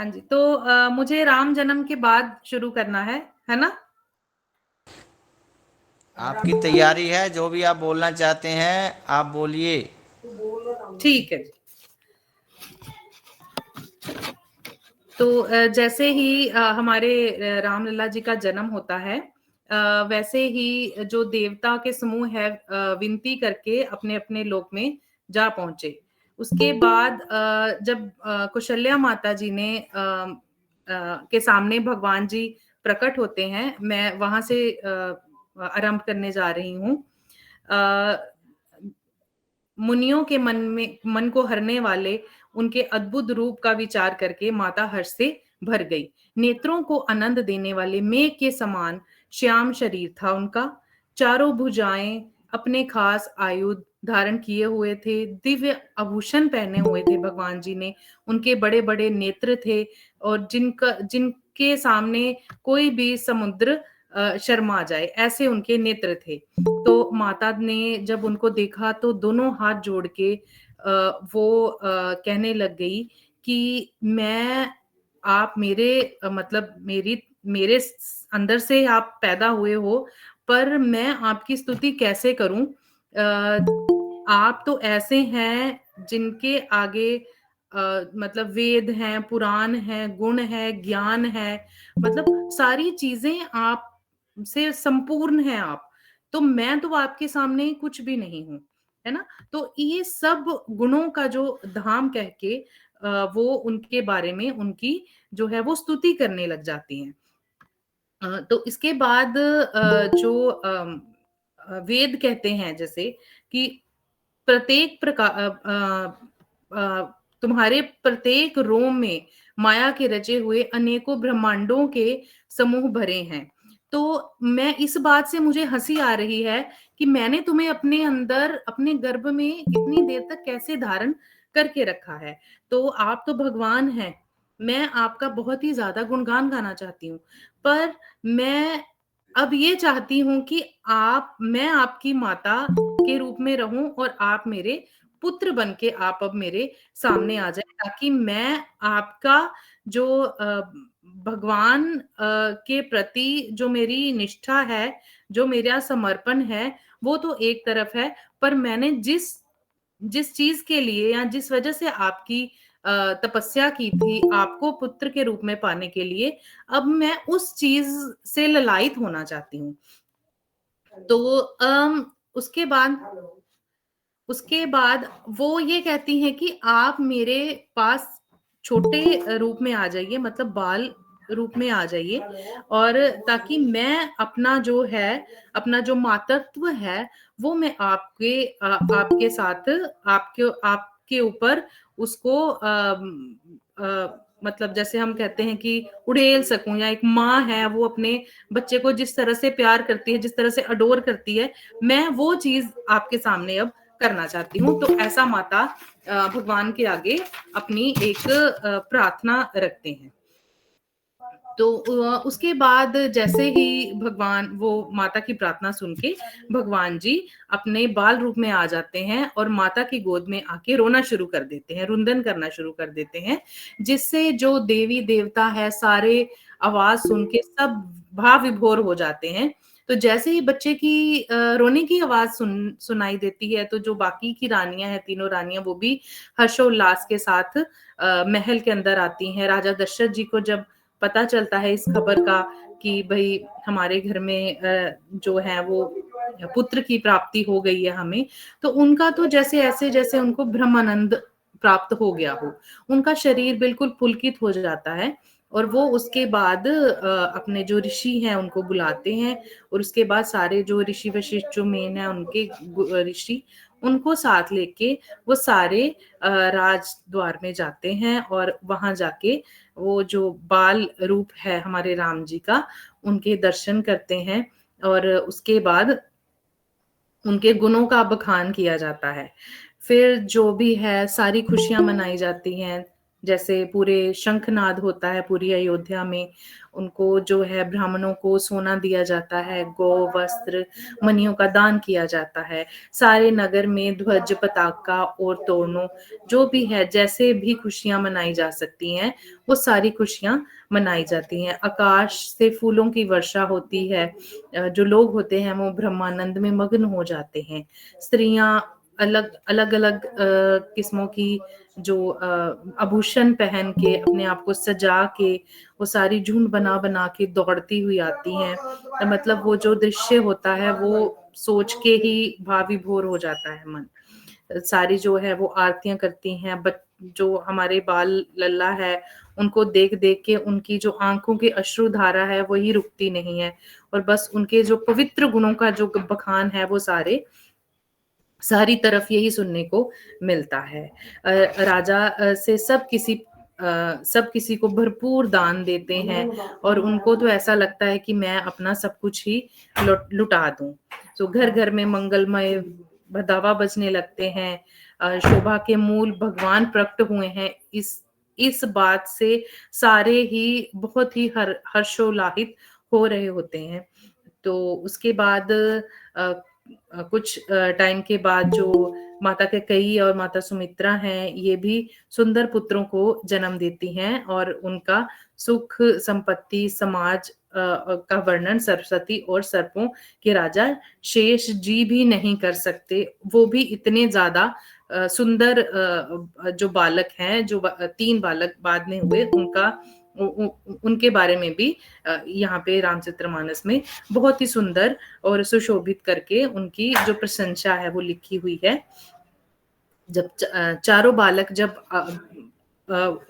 हाँ जी, तो मुझे राम जन्म के बाद शुरू करना है ना? आपकी तैयारी है, जो भी आप बोलना चाहते हैं आप बोलिए। ठीक है। तो जैसे ही हमारे रामलला जी का जन्म होता है, वैसे ही जो देवता के समूह है विनती करके अपने अपने लोक में जा पहुंचे। उसके बाद जब कौशल्या माता जी ने के सामने भगवान जी प्रकट होते हैं, मैं वहां से आरंभ करने जा रही हूँ। मुनियों के मन को हरने वाले उनके अद्भुत रूप का विचार करके माता हर्ष से भर गई। नेत्रों को आनंद देने वाले मेघ के समान श्याम शरीर था उनका। चारों भुजाएं अपने खास आयुध धारण किए हुए थे। दिव्य आभूषण पहने हुए थे भगवान जी ने। उनके बड़े बड़े नेत्र थे और जिनके सामने कोई भी समुद्र शर्मा जाए, ऐसे उनके नेत्र थे। तो माता ने जब उनको देखा तो दोनों हाथ जोड़ के वो कहने लग गई कि मैं आप मेरे मतलब मेरे अंदर से आप पैदा हुए हो, पर मैं आपकी स्तुति कैसे करूं? आप तो ऐसे हैं जिनके आगे मतलब वेद हैं, पुराण हैं, गुण है, ज्ञान है, मतलब सारी चीजें आप से संपूर्ण है आप। तो मैं तो आपके सामने कुछ भी नहीं हूं, है ना? तो ये सब गुणों का जो धाम कह के वो उनके बारे में उनकी जो है वो स्तुति करने लग जाती हैं। तो इसके बाद जो वेद कहते हैं जैसे कि प्रत्येक तुम्हारे प्रत्येक रोम में माया के रचे हुए अनेकों ब्रह्मांडों के समूह भरे हैं। तो मैं इस बात से मुझे हंसी आ रही है कि मैंने तुम्हें अपने अंदर अपने गर्भ में इतनी देर तक कैसे धारण करके रखा है। तो आप तो भगवान हैं। मैं आपका बहुत ही ज्यादा गुणगान गाना चाहती हूँ, पर मैं अब ये चाहती हूँ कि मैं आपकी माता के रूप में रहूं और आप मेरे पुत्र बन के आप अब मेरे सामने आ जाए, ताकि मैं आपका जो भगवान के प्रति जो मेरी निष्ठा है, जो मेरा समर्पण है, वो तो एक तरफ है, पर मैंने जिस जिस चीज के लिए या जिस वजह से आपकी तपस्या की थी आपको पुत्र के रूप में पाने के लिए, अब मैं उस चीज से ललायत होना चाहती हूँ। तो उसके बाद वो ये कहती हैं कि आप मेरे पास छोटे रूप में आ जाइए, मतलब बाल रूप में आ जाइए, और ताकि मैं अपना जो है, अपना जो मातृत्व है, वो मैं आपके साथ आपके ऊपर उसको मतलब जैसे हम कहते हैं कि उड़ेल सकूं, या एक माँ है वो अपने बच्चे को जिस तरह से प्यार करती है, जिस तरह से अडोर करती है, मैं वो चीज आपके सामने अब करना चाहती हूँ। तो ऐसा माता भगवान के आगे अपनी एक प्रार्थना रखते हैं। तो उसके बाद जैसे ही भगवान वो माता की प्रार्थना सुन के भगवान जी अपने बाल रूप में आ जाते हैं और माता की गोद में आके रोना शुरू कर देते हैं, रुंदन करना शुरू कर देते हैं, जिससे जो देवी देवता है सारे आवाज सुन के सब भाव विभोर हो जाते हैं। तो जैसे ही बच्चे की रोने की आवाज सुनाई देती है, तो जो बाकी की रानियां हैं, तीनों रानियां, वो भी हर्षोल्लास के साथ महल के अंदर आती हैं। राजा दशरथ जी को जब पता चलता है इस खबर का कि भाई हमारे घर में जो है वो पुत्र की प्राप्ति हो गई है हमें, तो उनका तो जैसे ऐसे जैसे उनको ब्रह्मानंद प्राप्त हो गया हो, उनका शरीर बिल्कुल पुलकित हो जाता है। और वो उसके बाद अपने जो ऋषि हैं उनको बुलाते हैं, और उसके बाद सारे जो ऋषि वशिष्ठ जो मेन है उनके ऋषि, उनको साथ लेके वो सारे राज द्वार में जाते हैं, और वहां जाके वो जो बाल रूप है हमारे राम जी का, उनके दर्शन करते हैं, और उसके बाद उनके गुणों का बखान किया जाता है। फिर जो भी है सारी खुशियां मनाई जाती हैं। जैसे पूरे शंखनाद होता है पूरी अयोध्या में, उनको जो है ब्राह्मणों को सोना दिया जाता है, गौ वस्त्र मणियों का दान किया जाता है, सारे नगर में ध्वज पताका और तोरणों जो भी है, जैसे भी खुशियां मनाई जा सकती हैं वो सारी खुशियां मनाई जाती हैं। आकाश से फूलों की वर्षा होती है, जो लोग होते हैं वो ब्रह्मानंद में मग्न हो जाते हैं। स्त्रियां अलग अलग अलग किस्मों की जो आभूषण पहन के अपने आप को सजा के वो सारी झुंड बना बना के दौड़ती हुई आती हैं। तो मतलब वो जो दृश्य होता है वो सोच के ही भाव विभोर हो जाता है मन। सारी जो है वो आरतियां करती हैं, जो हमारे बाल लल्ला है उनको देख देख के उनकी जो आंखों की अश्रुधारा है वही रुकती नहीं है, और बस उनके जो पवित्र गुणों का जो बखान है वो सारी तरफ यही सुनने को मिलता है। राजा से सब किसी को भरपूर दान देते हैं, और उनको तो ऐसा लगता है कि मैं अपना सब कुछ ही लुटा दूं। तो घर घर में मंगलमय दावा बजने लगते हैं। शोभा के मूल भगवान प्रकट हुए हैं, इस बात से सारे ही बहुत ही हर्षोल्लाहित हो रहे होते हैं। तो उसके बाद कुछ टाइम के बाद जो माता कैकेयी और माता सुमित्रा हैं ये भी सुंदर पुत्रों को जन्म देती हैं, और उनका सुख संपत्ति समाज का वर्णन सरस्वती और सर्पों के राजा शेष जी भी नहीं कर सकते। वो भी इतने ज्यादा सुंदर जो बालक हैं, जो 3 बालक बाद में हुए उनके बारे में भी यहाँ पे रामचरितमानस में बहुत ही सुंदर और सुशोभित करके उनकी जो प्रशंसा है वो लिखी हुई है। जब चारों बालक जब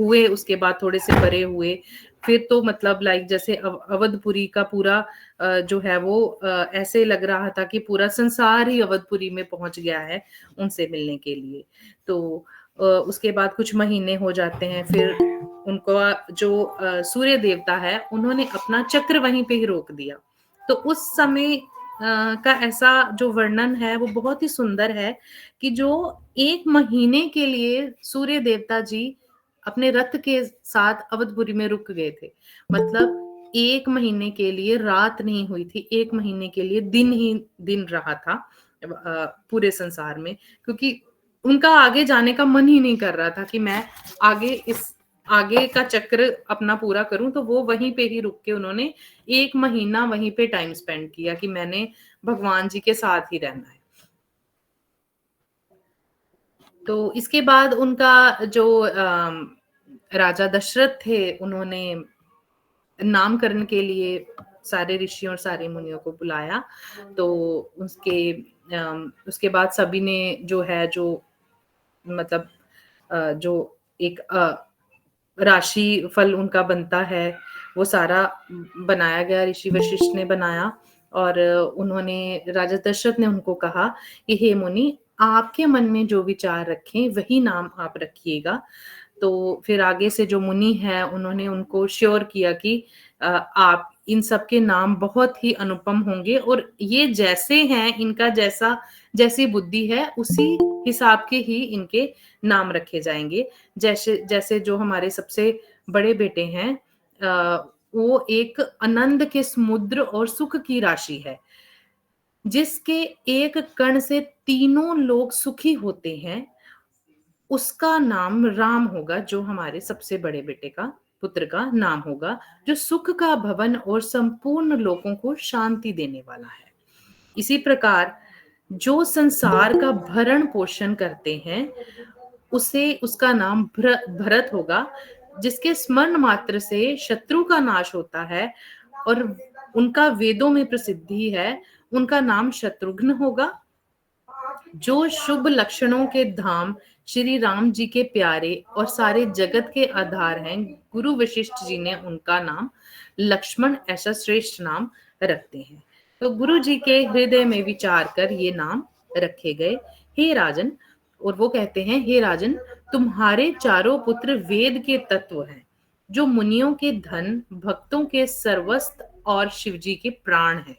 हुए उसके बाद थोड़े से बड़े हुए, फिर तो मतलब लाइक जैसे अवधपुरी का पूरा जो है वो ऐसे लग रहा था कि पूरा संसार ही अवधपुरी में पहुंच गया है उनसे मिलने के लिए। तो उसके बाद कुछ महीने हो जाते हैं, फिर उनको जो सूर्य देवता है उन्होंने अपना चक्र वहीं पे ही रोक दिया। तो उस समय का ऐसा जो वर्णन है वो बहुत ही सुंदर है कि जो 1 महीने के लिए सूर्य देवता जी अपने रथ के साथ अवधपुरी में रुक गए थे। मतलब 1 महीने के लिए रात नहीं हुई थी, 1 महीने के लिए दिन ही दिन रहा था पूरे संसार में, क्योंकि उनका आगे जाने का मन ही नहीं कर रहा था कि मैं आगे का चक्र अपना पूरा करूं। तो वो वहीं पे ही रुक के उन्होंने 1 महीना वहीं पे टाइम स्पेंड किया कि मैंने भगवान जी के साथ ही रहना है। तो इसके बाद उनका जो राजा दशरथ थे उन्होंने नामकरण के लिए सारे ऋषियों और सारे मुनियों को बुलाया। तो उसके बाद सभी ने जो है जो मतलब जो एक राशि फल उनका बनता है वो सारा बनाया गया, ऋषि वशिष्ठ ने बनाया। और उन्होंने राजा दशरथ ने उनको कहा कि हे मुनि, आपके मन में जो विचार रखें वही नाम आप रखिएगा। तो फिर आगे से जो मुनि है उन्होंने उनको श्योर किया कि आप इन सब के नाम बहुत ही अनुपम होंगे, और ये जैसे हैं इनका जैसी बुद्धि है उसी हिसाब के ही इनके नाम रखे जाएंगे। जैसे जैसे जो हमारे सबसे बड़े बेटे हैं वो एक आनंद के समुद्र और सुख की राशि है, जिसके एक कण से तीनों लोग सुखी होते हैं, उसका नाम राम होगा। जो हमारे सबसे बड़े बेटे का पुत्र का नाम होगा, जो सुख का भवन और संपूर्ण लोगों को शांति देने वाला है। इसी प्रकार जो संसार का भरण पोषण करते हैं उसका नाम भरत होगा, जिसके स्मरण मात्र से शत्रु का नाश होता है, और उनका वेदों में प्रसिद्धि है। उनका नाम शत्रुघ्न होगा। जो शुभ लक्षणों के धाम श्री राम जी के प्यारे और सारे जगत के आधार हैं, गुरु वशिष्ठ जी ने उनका नाम लक्ष्मण ऐसा श्रेष्ठ नाम रखते हैं। तो गुरु जी के हृदय में विचार कर ये नाम रखे गए। हे राजन, और वो कहते हैं हे राजन, तुम्हारे चारों पुत्र वेद के तत्व हैं, जो मुनियों के धन, भक्तों के सर्वस्व और शिवजी के प्राण हैं।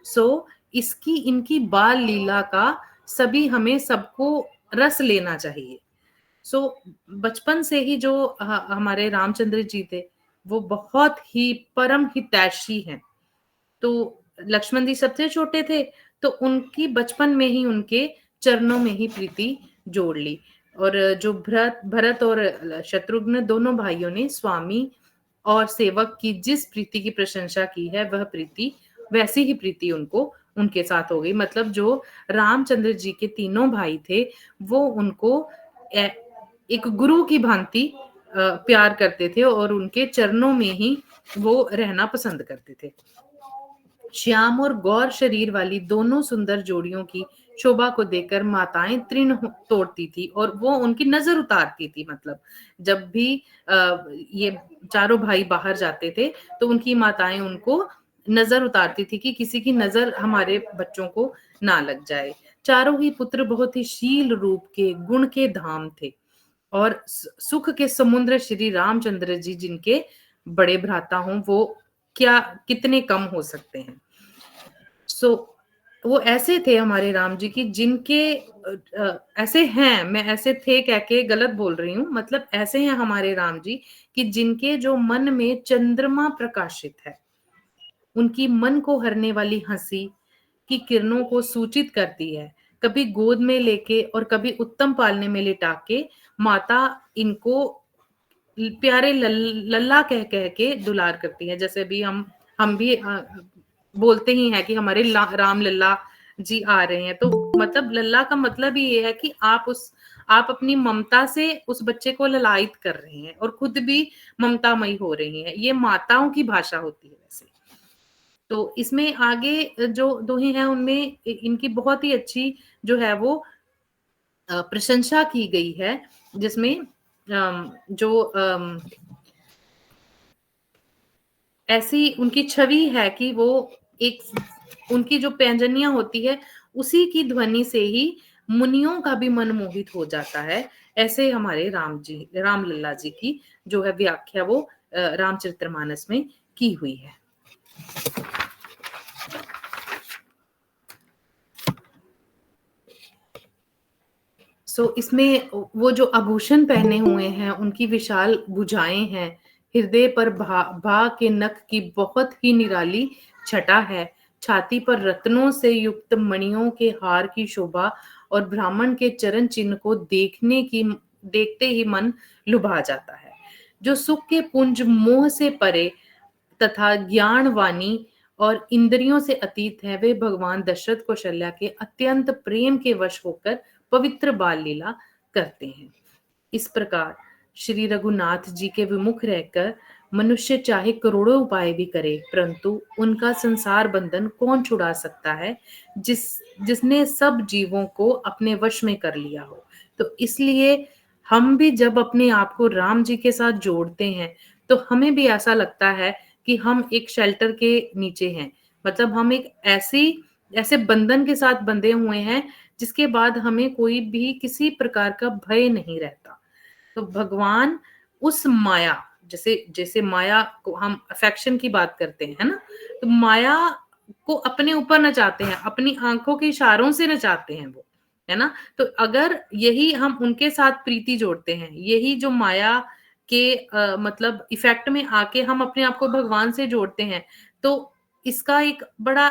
सो इनकी बाल लीला का सबको रस लेना चाहिए। सो बचपन से ही जो हमारे रामचंद्र जी थे वो बहुत ही परम हितैषी हैं। तो लक्ष्मण जी सबसे छोटे थे, तो उनकी बचपन में ही उनके चरणों में ही प्रीति जोड़ ली। और जो भरत भरत और शत्रुघ्न दोनों भाइयों ने स्वामी और सेवक की जिस प्रीति की प्रशंसा की है, वह प्रीति वैसी ही प्रीति उनको उनके साथ हो गई। मतलब जो रामचंद्र जी के तीनों भाई थे वो उनको एक गुरु की भांति प्यार करते थे और उनके चरणों में ही वो रहना पसंद करते थे। श्याम और गौर शरीर वाली दोनों सुंदर जोड़ियों की शोभा को देखकर माताएं तृण तोड़ती थी और वो उनकी नजर उतारती थी। मतलब जब भी ये चारों भाई बाहर जाते थे तो उनकी माताएं उनको नजर उतारती थी कि किसी की नजर हमारे बच्चों को ना लग जाए। चारों ही पुत्र बहुत ही शील रूप के गुण के धाम थे और सुख के समुद्र श्री रामचंद्र जी जिनके बड़े भ्राता हों वो क्या कितने कम हो सकते हैं। सो वो ऐसे थे हमारे राम जी की जिनके ऐसे हैं, मैं ऐसे थे कह के गलत बोल रही हूँ, मतलब ऐसे हैं हमारे राम जी कि जिनके जो मन में चंद्रमा प्रकाशित है, उनकी मन को हरने वाली हंसी की किरणों को सूचित करती है। कभी गोद में लेके और कभी उत्तम पालने में लिटा के माता इनको प्यारे लल्ला कह कह के दुलार करती है। जैसे भी हम भी बोलते ही हैं कि हमारे राम लल्ला जी आ रहे हैं, तो मतलब लल्ला का मतलब ही ये है कि आप अपनी ममता से उस बच्चे को ललायित कर रहे हैं और खुद भी ममतामयी हो रही हैं। ये माताओं की भाषा होती है वैसे। तो इसमें आगे जो दोहे हैं उनमें इनकी बहुत ही अच्छी जो है वो प्रशंसा की गई है, जिसमें जो ऐसी उनकी छवि है कि वो एक उनकी जो पैंजनियां होती है उसी की ध्वनि से ही मुनियों का भी मन मोहित हो जाता है। ऐसे हमारे राम लल्ला जी की जो है व्याख्या वो रामचरितमानस में की हुई है। इसमें वो जो आभूषण पहने हुए हैं उनकी विशाल भुजाएं हैं, हृदय पर भा के नख की बहुत ही निराली छटा है, छाती पर रत्नों से युक्त मणियों के हार की शोभा और ब्राह्मण के चरण चिन्ह को देखते ही मन लुभा जाता है। जो सुख के पुंज मोह से परे तथा ज्ञान वाणी और इंद्रियों से अतीत है, वे भगवान दशरथ कौशल्या के अत्यंत प्रेम के वश होकर पवित्र बाल लीला करते हैं। इस प्रकार श्री रघुनाथ जी के विमुख रहकर मनुष्य चाहे करोड़ों उपाय भी करे, परंतु उनका संसार बंधन कौन छुड़ा सकता है जिसने सब जीवों को अपने वश में कर लिया हो। तो इसलिए हम भी जब अपने आप को राम जी के साथ जोड़ते हैं तो हमें भी ऐसा लगता है कि हम एक शेल्टर के नीचे हैं। मतलब हम एक ऐसे बंधन के साथ बंधे हुए हैं जिसके बाद हमें कोई भी किसी प्रकार का भय नहीं रहता। तो भगवान उस माया, जैसे जैसे माया को हम अफेक्शन की बात करते हैं, है ना, तो माया को अपने ऊपर नचाते हैं, अपनी आंखों के इशारों से नचाते हैं वो, है ना। तो अगर यही हम उनके साथ प्रीति जोड़ते हैं, यही जो माया के मतलब इफेक्ट में आके हम अपने आप को भगवान से जोड़ते हैं, तो इसका एक बड़ा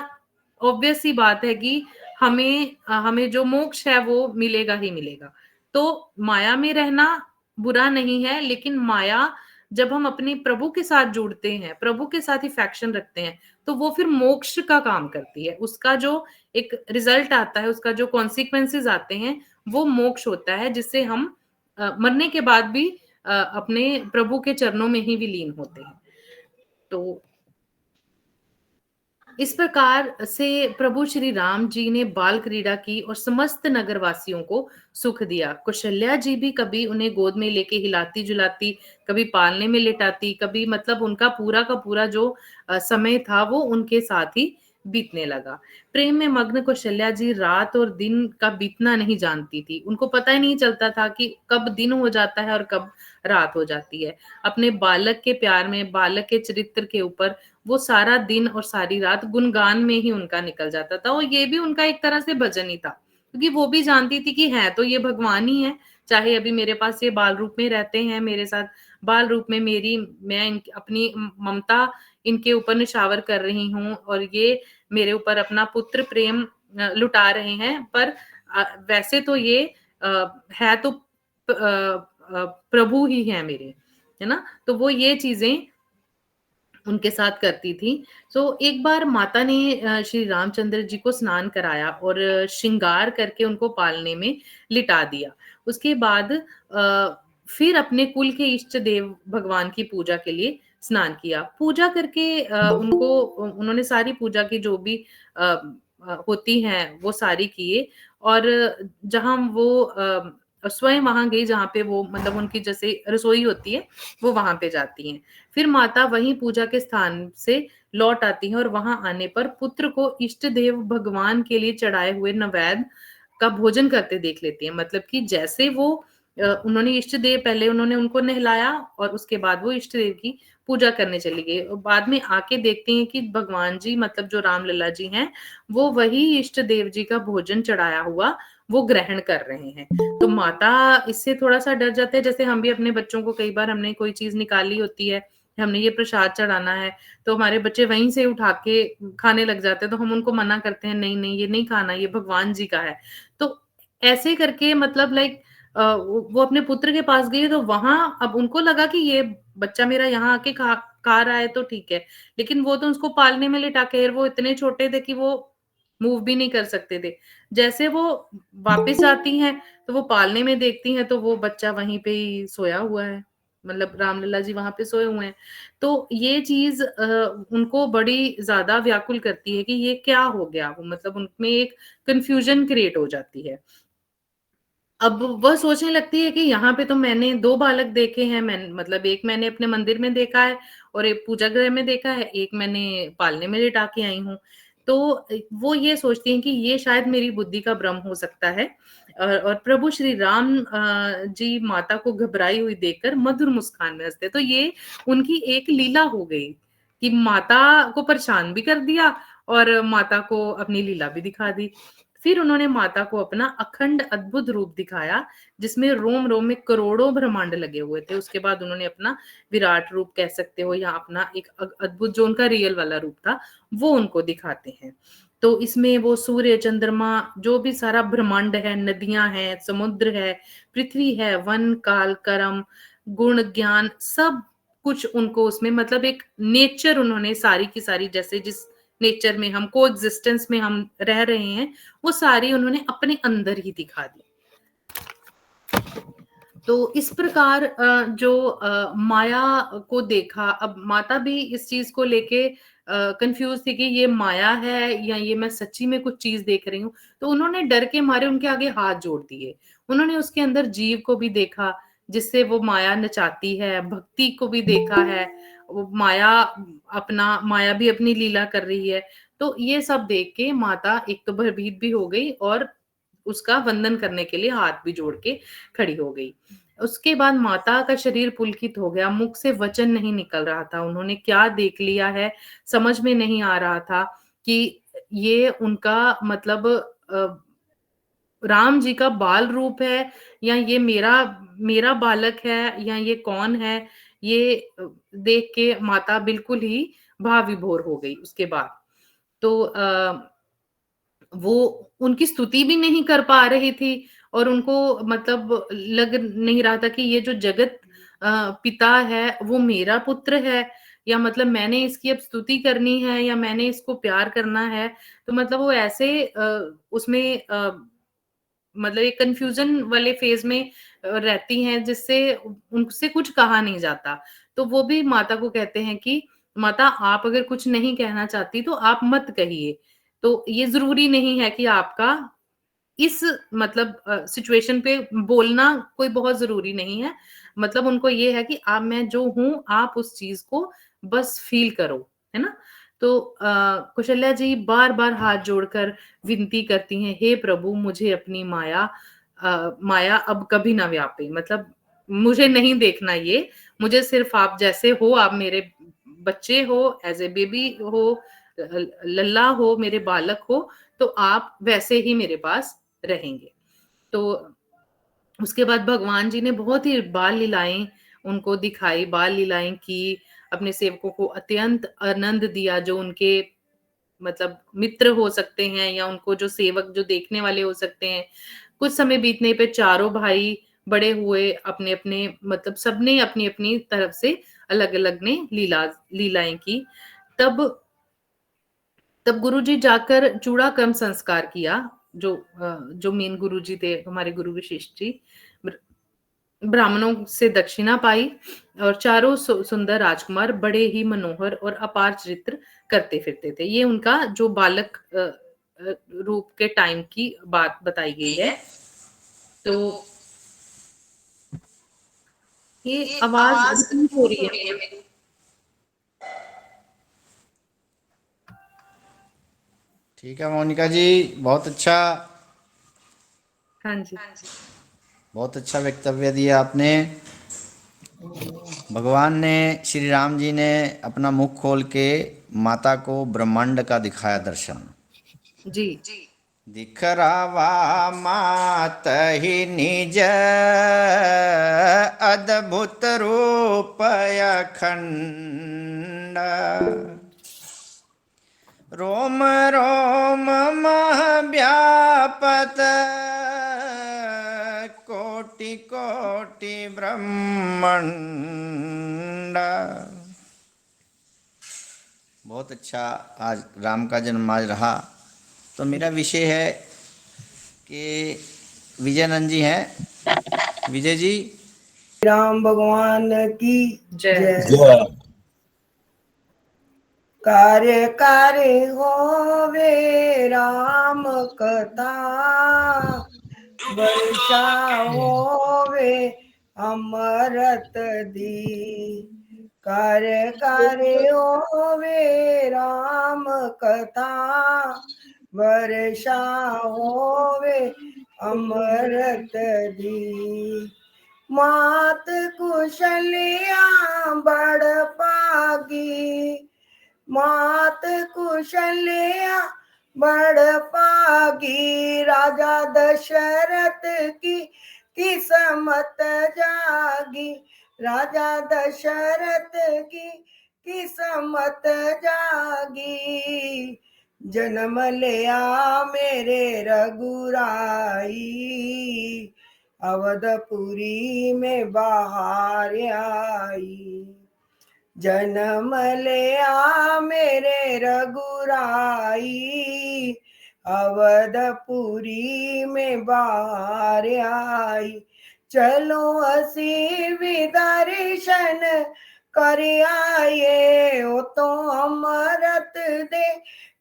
ऑब्वियस सी बात है कि हमें जो मोक्ष है वो मिलेगा ही मिलेगा। तो माया में रहना बुरा नहीं है, लेकिन माया जब हम अपने प्रभु के साथ जुड़ते हैं, प्रभु के साथ इफेक्शन रखते हैं, तो वो फिर मोक्ष का काम करती है। उसका जो एक रिजल्ट आता है, उसका जो कॉन्सिक्वेंसेस आते हैं, वो मोक्ष होता है, जिससे हम मरने के बाद भी अपने प्रभु के चरणों में ही विलीन होते हैं। तो इस प्रकार से प्रभु श्री राम जी ने बाल क्रीड़ा की और समस्त नगरवासियों को सुख दिया। कौशल्या जी भी कभी उन्हें गोद में लेके हिलाती जुलाती, कभी पालने में लेटाती, कभी मतलब उनका पूरा का पूरा जो समय था वो उनके साथ ही बीतने लगा। प्रेम में मग्न कौशल्या जी रात और दिन का बीतना नहीं जानती थी। उनको पता ही नहीं चलता था कि कब दिन हो जाता है और कब रात हो जाती है। अपने बालक के प्यार में, बालक के चरित्र के ऊपर वो सारा दिन और सारी रात गुणगान में ही उनका निकल जाता था। और ये भी उनका एक तरह से भजन ही था, क्योंकि वो भी जानती थी कि है तो ये भगवान ही है, चाहे अभी मेरे पास ये बाल रूप में रहते हैं मेरे साथ, बाल रूप में मैं अपनी ममता इनके ऊपर निछावर कर रही हूँ और ये मेरे ऊपर अपना पुत्र प्रेम लुटा रहे हैं, पर वैसे तो ये है तो प्रभु ही है मेरे, है ना? तो वो ये चीजें उनके साथ करती थी। सो एक बार माता ने श्री रामचंद्र जी को स्नान कराया और श्रृंगार करके उनको पालने में लिटा दिया। उसके बाद फिर अपने कुल के इष्ट देव भगवान की पूजा के लिए स्नान किया। पूजा करके उन्होंने सारी पूजा की जो भी होती हैं वो सारी किए, और जहाँ वो स्वयं वहां गई जहाँ पे वो मतलब उनकी जैसे रसोई होती है वो वहां पे जाती हैं। फिर माता वहीं पूजा के स्थान से लौट आती हैं और वहां आने पर पुत्र को इष्ट देव भगवान के लिए चढ़ाए हुए नैवेद्य का भोजन करते देख लेती हैं। मतलब कि जैसे वो उन्होंने इष्ट देव, पहले उन्होंने उनको नहलाया और उसके बाद वो इष्ट देव की पूजा करने चली गई, और बाद में आके देखते हैं कि भगवान जी मतलब जो रामलला जी हैं वो वही इष्ट देव जी का भोजन चढ़ाया हुआ वो ग्रहण कर रहे हैं। तो माता इससे थोड़ा सा डर जाते हैं, जैसे हम भी अपने बच्चों को कई बार हमने कोई चीज निकाली होती है, हमने ये प्रसाद चढ़ाना है, तो हमारे बच्चे वहीं से उठा के खाने लग जाते हैं, तो हम उनको मना करते हैं नहीं नहीं ये नहीं खाना, ये भगवान जी का है। तो ऐसे करके मतलब लाइक वो अपने पुत्र के पास गई तो वहां अब उनको लगा कि ये बच्चा मेरा यहाँ आके खा रहा है तो ठीक है, लेकिन वो तो उसको पालने में लिटा के, वो इतने छोटे थे कि वो मूव भी नहीं कर सकते थे। जैसे वो वापस जाती हैं तो वो पालने में देखती हैं तो वो बच्चा वहीं पे ही सोया हुआ है, मतलब रामलला जी वहां पे सोए हुए हैं। तो ये चीज उनको बड़ी ज्यादा व्याकुल करती है कि ये क्या हो गया, वो मतलब उनमें एक कंफ्यूजन क्रिएट हो जाती है। अब वह सोचने लगती है कि यहाँ पे तो मैंने 2 बालक देखे हैं, मतलब एक मैंने अपने मंदिर में देखा है और एक पूजा गृह में देखा है, एक मैंने पालने में लिटा के आई हूँ। तो वो ये सोचती हैं कि ये शायद मेरी बुद्धि का भ्रम हो सकता है, और प्रभु श्री राम जी माता को घबराई हुई देखकर मधुर मुस्कान में हँसते। तो ये उनकी एक लीला हो गई कि माता को परेशान भी कर दिया और माता को अपनी लीला भी दिखा दी। फिर उन्होंने माता को अपना अखंड अद्भुत रूप दिखाया जिसमें रोम रोम में करोड़ों ब्रह्मांड लगे हुए थे। उसके बाद उन्होंने अपना विराट रूप कह सकते हो या अपना एक अद्भुत जो उनका रियल वाला रूप था वो उनको दिखाते हैं। तो इसमें वो सूर्य चंद्रमा जो भी सारा ब्रह्मांड है, नदियां हैं, समुद्र है, पृथ्वी है, वन काल कर्म गुण ज्ञान सब कुछ उनको उसमें मतलब एक नेचर उन्होंने सारी की सारी, जैसे जिस नेचर में हम को एग्जिस्टेंस में हम रह रहे हैं वो सारी उन्होंने अपने अंदर ही दिखा दी। तो इस प्रकार जो माया को देखा, अब माता भी इस चीज को लेके कंफ्यूज थी कि ये माया है या ये मैं सच्ची में कुछ चीज देख रही हूँ। तो उन्होंने डर के मारे उनके आगे हाथ जोड़ दिए। उन्होंने उसके अंदर जीव को भी देखा जिससे वो माया नचाती है, भक्ति को भी देखा है, वो माया भी अपनी लीला कर रही है। तो ये सब देख के माता एक तो भयभीत भी हो गई और उसका वंदन करने के लिए हाथ भी जोड़ के खड़ी हो गई। उसके बाद माता का शरीर पुलकित हो गया, मुख से वचन नहीं निकल रहा था, उन्होंने क्या देख लिया है समझ में नहीं आ रहा था कि ये उनका मतलब राम जी का बाल रूप है या ये मेरा मेरा बालक है या ये कौन है। ये देख के माता बिल्कुल ही भाव विभोर हो गई। उसके बाद तो वो उनकी स्तुति भी नहीं कर पा रही थी और उनको मतलब लग नहीं रहा था कि ये जो जगत पिता है वो मेरा पुत्र है, या मतलब मैंने इसकी अब स्तुति करनी है या मैंने इसको प्यार करना है। तो मतलब वो ऐसे उसमें मतलब एक कंफ्यूजन वाले फेज में रहती हैं जिससे उनसे कुछ कहा नहीं जाता। तो वो भी माता को कहते हैं कि माता आप अगर कुछ नहीं कहना चाहती तो आप मत कहिए। तो ये जरूरी नहीं है कि आपका इस मतलब सिचुएशन पे बोलना कोई बहुत जरूरी नहीं है। मतलब उनको ये है कि आप मैं जो हूं आप उस चीज को बस फील करो, है ना? तो कौशल्या जी बार बार हाथ जोड़कर विनती करती हैं, हे प्रभु मुझे अपनी माया अब कभी ना व्यापे, मतलब मुझे नहीं देखना ये, मुझे सिर्फ आप जैसे हो, आप मेरे बच्चे हो, एज ए बेबी हो, लल्ला हो, मेरे बालक हो, तो आप वैसे ही मेरे पास रहेंगे। तो उसके बाद भगवान जी ने बहुत ही बाल लीलाएं उनको दिखाई, बाल लीलाएं की, अपने सेवकों को अत्यंत आनंद दिया, जो उनके मतलब मित्र हो सकते हैं या उनको जो सेवक जो देखने वाले हो सकते हैं। कुछ समय बीतने पे चारों भाई बड़े हुए, अपने अपने मतलब सबने अपनी अपनी तरफ से अलग अलग ने लीलाएं की। तब तब गुरुजी जाकर चूड़ाक्रम संस्कार किया। जो मेन गुरुजी थे, हमारे गुरु वशिष्ठ जी, ब्राह्मणों से दक्षिणा पाई, और चारों सुंदर राजकुमार बड़े ही मनोहर और अपार चरित्र करते फिरते थे। ये उनका जो बालक रूप के टाइम की बात बताई गई है। तो ये आवाज रिपीट हो रही है। ठीक है मोनिका जी, बहुत अच्छा, हाँ जी। बहुत अच्छा वक्तव्य दिया आपने। भगवान ने, श्री राम जी ने अपना मुख खोल के माता को ब्रह्मांड का दिखाया दर्शन। जी। दिखरावा मात ही निज अद्भुत रूप अखंड, रोम रोम मह व्यापत कोटि कोटि ब्रह्मांड। बहुत अच्छा आज राम का जन्म आज रहा। तो मेरा विषय है कि विजयनंद जी हैं। विजय जी। राम भगवान की जय। जय। कार्य कार्य होवे राम कथा, वर्षा होवे अमरत दी। कार्य कार्य होवे राम कथा, वर्षा होवे अमरत दी। मात कुशलिया बड़ पागी, मात कुशलिया बड़ पागी। राजा दशरथ की किस्मत जागी, राजा दशरथ की किस्मत जागी। जन्म लिया मेरे रघुराई, अवधपुरी में बाहर आई। जन्म लिया मेरे रघुराई, अवधपुरी में बाहर आई। चलो असी भी दर्शन कर आए, ओ तो अमरत दे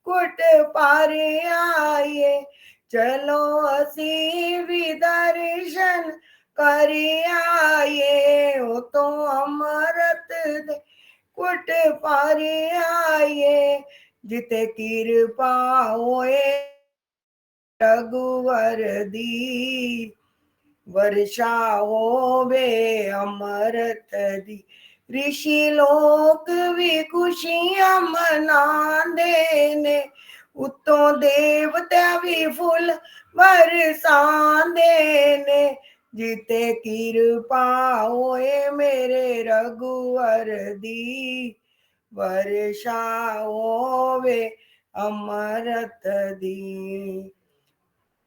कुट पार आए। चलो असी भी दर्शन कर आए, ओ तो अमरत दे कुट पार आए। जिते कृपा होए रघुवर दी, वर्षा होवे अमरत दी। ऋषि लोक भी खुशियां मनांदे ने, उत्तों देवता भी फूल बरसांदे ने। जिते कृपा होए मेरे रघुवर दी, वर्षा होवे अमरत दी।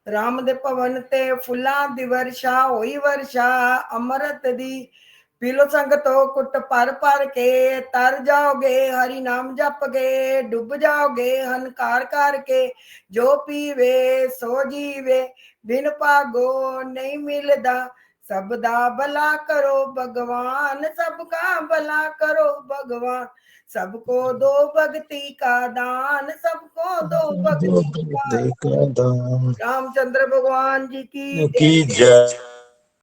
राम दे भवन ते फुलां दी वर्षा होई वर्षा अमरत दी। पीलो संग तो कुट पर पर के तर जाओगे, हरि नाम जप के डूब जाओगे हनकार करके। जो पीवे सो जीवे, बिन पागो नहीं मिलदा। सबदा भला करो भगवान, सबका भला करो भगवान। सबको दो भक्ति का दान, सबको दो भक्ति का दान। रामचंद्र भगवान जी की जय।